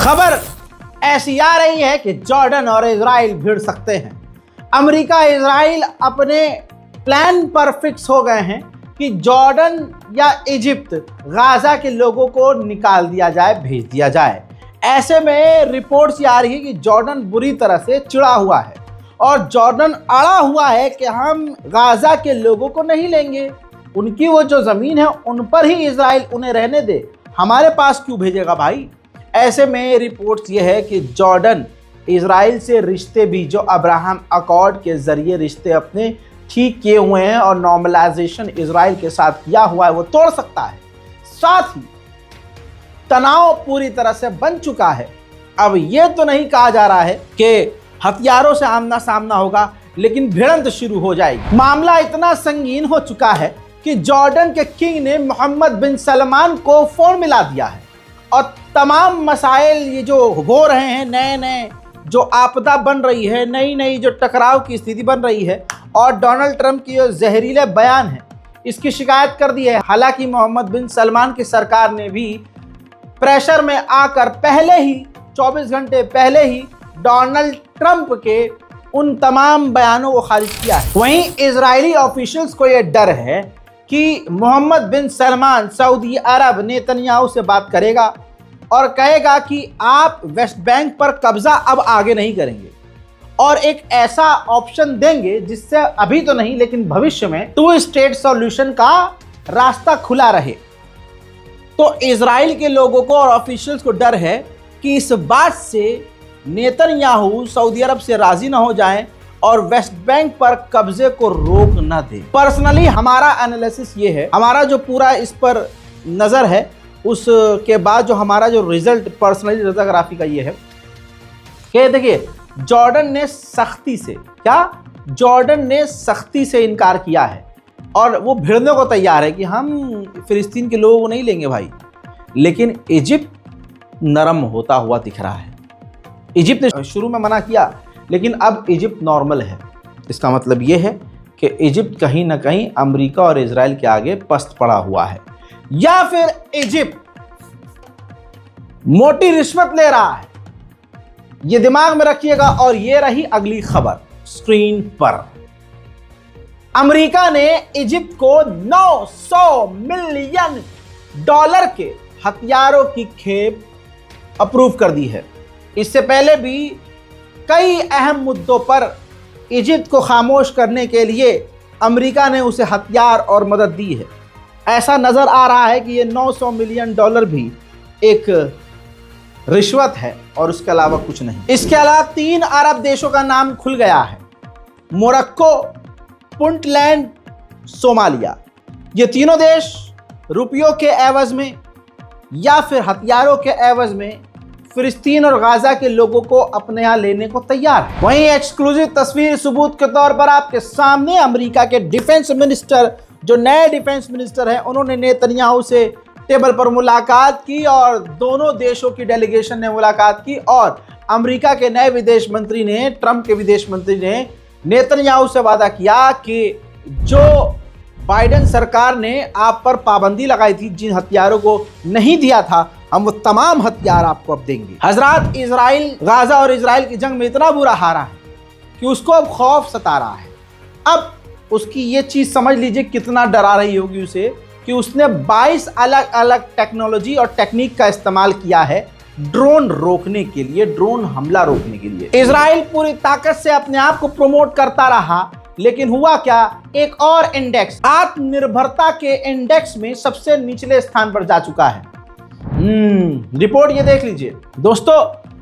खबर ऐसी आ रही है कि जॉर्डन और इजराइल भिड़ सकते हैं। अमेरिका इजराइल अपने प्लान पर फिक्स हो गए हैं कि जॉर्डन या इजिप्ट गाजा के लोगों को निकाल दिया जाए, भेज दिया जाए। ऐसे में रिपोर्ट्स आ रही है कि जॉर्डन बुरी तरह से चिढ़ा हुआ है और जॉर्डन अड़ा हुआ है कि हम गाजा के लोगों को नहीं लेंगे, उनकी वो जो ज़मीन है उन पर ही इजराइल उन्हें रहने दे, हमारे पास क्यों भेजेगा भाई। ऐसे में रिपोर्ट्स ये है कि जॉर्डन इजराइल से रिश्ते भी जो अब्राहम अकॉर्ड के ज़रिए रिश्ते अपने ठीक किए हुए हैं और नॉर्मलाइजेशन इजराइल के साथ किया हुआ है वो तोड़ सकता है। साथ ही तनाव पूरी तरह से बन चुका है। अब ये तो नहीं कहा जा रहा है कि हथियारों से आमना सामना होगा, लेकिन भिड़ंत शुरू हो जाएगी। मामला इतना संगीन हो चुका है कि जॉर्डन के किंग ने मोहम्मद बिन सलमान को फोन मिला दिया है और तमाम मसाइल ये जो हो रहे हैं, नए नए जो आपदा बन रही है, नई नई जो टकराव की स्थिति बन रही है और डोनाल्ड ट्रंप की जो जहरीले बयान है इसकी शिकायत कर दी है। हालांकि मोहम्मद बिन सलमान की सरकार ने भी प्रेशर में आकर पहले ही 24 घंटे पहले ही डोनाल्ड ट्रंप के उन तमाम बयानों को खारिज किया है। वहीं इजरायली ऑफिशियल्स को यह डर है कि मोहम्मद बिन सलमान सऊदी अरब नेतन्याहू से बात करेगा और कहेगा कि आप वेस्ट बैंक पर कब्जा अब आगे नहीं करेंगे और एक ऐसा ऑप्शन देंगे जिससे अभी तो नहीं लेकिन भविष्य में 2 स्टेट सॉल्यूशन का रास्ता खुला रहे। तो इजराइल के लोगों को और ऑफिशियल्स को डर है कि इस बात से नेतन्याहू सऊदी अरब से राजी ना हो जाएं और वेस्ट बैंक पर कब्जे को रोक न दे। पर्सनली हमारा एनालिसिस ये है, हमारा जो पूरा इस पर नज़र है उसके बाद जो हमारा जो रिजल्ट पर्सनली रजाग्राफी का ये है कि देखिए जॉर्डन ने सख्ती से इनकार किया है और वो भिड़ने को तैयार है कि हम फिलिस्तीन के लोगों को नहीं लेंगे भाई। लेकिन इजिप्ट नरम होता हुआ दिख रहा है। इजिप्ट ने शुरू में मना किया लेकिन अब इजिप्ट नॉर्मल है। इसका मतलब ये है कि इजिप्ट कहीं ना कहीं अमेरिका और इजराइल के आगे पस्त पड़ा हुआ है या फिर इजिप्ट मोटी रिश्वत ले रहा है। ये दिमाग में रखिएगा। और ये रही अगली खबर स्क्रीन पर। अमेरिका ने इजिप्ट को $900 मिलियन के हथियारों की खेप अप्रूव कर दी है। इससे पहले भी कई अहम मुद्दों पर इजिप्ट को खामोश करने के लिए अमेरिका ने उसे हथियार और मदद दी है। ऐसा नज़र आ रहा है कि ये $900 मिलियन भी एक रिश्वत है और उसके अलावा कुछ नहीं। इसके अलावा 3 अरब देशों का नाम खुल गया है, मोरक्को, पुंटलैंड, सोमालिया। ये तीनों देश रुपयों के एवज में या फिर हथियारों के एवज में फिलिस्तीन और गाजा के लोगों को अपने यहाँ लेने को तैयार है। वहीं एक्सक्लूसिव तस्वीर सबूत के तौर पर आपके सामने अमेरिका के डिफेंस मिनिस्टर, जो नए डिफेंस मिनिस्टर हैं, उन्होंने नेतन्याहू से टेबल पर मुलाकात की और दोनों देशों की डेलीगेशन ने मुलाकात की और अमेरिका के नए विदेश मंत्री ने, ट्रंप के विदेश मंत्री ने नेतन्याहू से वादा किया कि जो बाइडेन सरकार ने आप पर पाबंदी लगाई थी, जिन हथियारों को नहीं दिया था, हम वो तमाम हथियार आपको अब देंगे। हजरात, इजराइल गाजा और इजराइल की जंग में इतना बुरा हारा है कि उसको अब खौफ सता रहा है। अब उसकी ये चीज़ समझ लीजिए कितना डरा रही होगी उसे कि उसने 22 अलग अलग टेक्नोलॉजी और टेक्निक का इस्तेमाल किया है ड्रोन रोकने के लिए, ड्रोन हमला रोकने के लिए। इजराइल पूरी ताकत से अपने आप को प्रमोट करता रहा, लेकिन हुआ क्या, एक और इंडेक्स, आत्मनिर्भरता के इंडेक्स में सबसे निचले स्थान पर जा चुका है। रिपोर्ट ये देख लीजिए दोस्तों,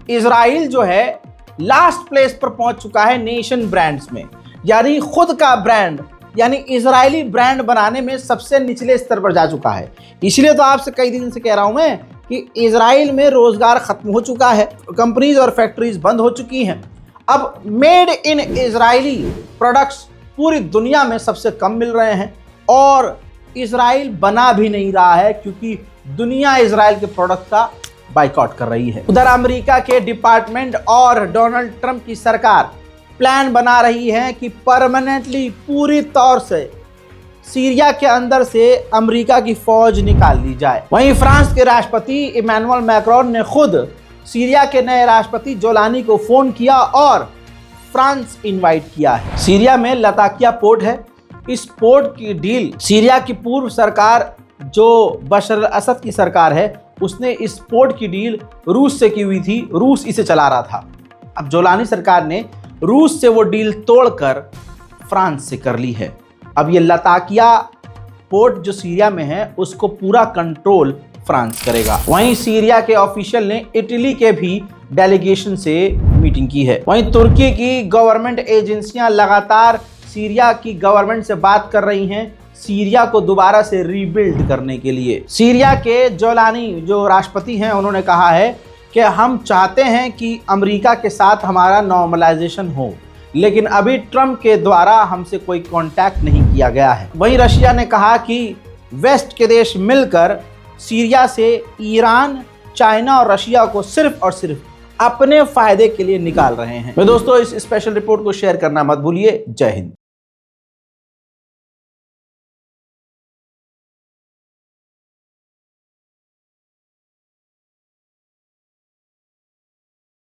इजराइल जो है लास्ट प्लेस पर पहुंच चुका है नेशन ब्रांड्स में, यानी खुद का ब्रांड, यानी इजरायली ब्रांड बनाने में सबसे निचले स्तर पर जा चुका है। इसलिए तो आपसे कई दिन से कह रहा हूं मैं कि इजराइल में रोजगार खत्म हो चुका है, कंपनीज और फैक्ट्रीज बंद हो चुकी हैं। अब मेड इन इजरायली प्रोडक्ट्स पूरी दुनिया में सबसे कम मिल रहे हैं और इजराइल बना भी नहीं रहा है क्योंकि दुनिया इजराइल के प्रोडक्ट का बाइकआउट कर रही है। उधर अमेरिका के डिपार्टमेंट और डोनाल्ड ट्रंप की सरकार प्लान बना रही है कि परमानेंटली पूरी तौर से सीरिया के अंदर से अमेरिका की फौज निकाल ली जाए। वहीं फ्रांस के राष्ट्रपति इमैनुअल मैक्रोन ने खुद सीरिया के नए राष्ट्रपति जोलानी को फोन किया और फ्रांस इनवाइट किया है। सीरिया में लताकिया पोर्ट है। इस पोर्ट की डील सीरिया की पूर्व सरकार जो बशर अल असद की सरकार है उसने इस पोर्ट की डील रूस से की हुई थी। रूस इसे चला रहा था। अब जोलानी सरकार ने रूस से वो डील तोड़कर फ्रांस से कर ली है। अब ये लताकिया पोर्ट जो सीरिया में है उसको पूरा कंट्रोल फ्रांस करेगा। वहीं सीरिया के ऑफिशियल ने इटली के भी डेलीगेशन से मीटिंग की है। वहीं तुर्की की गवर्नमेंट एजेंसियां लगातार सीरिया की गवर्नमेंट से बात कर रही हैं सीरिया को दोबारा से रीबिल्ड करने के लिए। सीरिया के जोलानी जो राष्ट्रपति हैं उन्होंने कहा है कि हम चाहते हैं कि अमेरिका के साथ हमारा नॉर्मलाइजेशन हो, लेकिन अभी ट्रंप के द्वारा हमसे कोई कांटेक्ट नहीं किया गया है। वहीं रशिया ने कहा कि वेस्ट के देश मिलकर सीरिया से ईरान, चाइना और रशिया को सिर्फ और सिर्फ अपने फायदे के लिए निकाल रहे हैं। मैं दोस्तों इस स्पेशल रिपोर्ट को शेयर करना मत भूलिए। जय हिंद।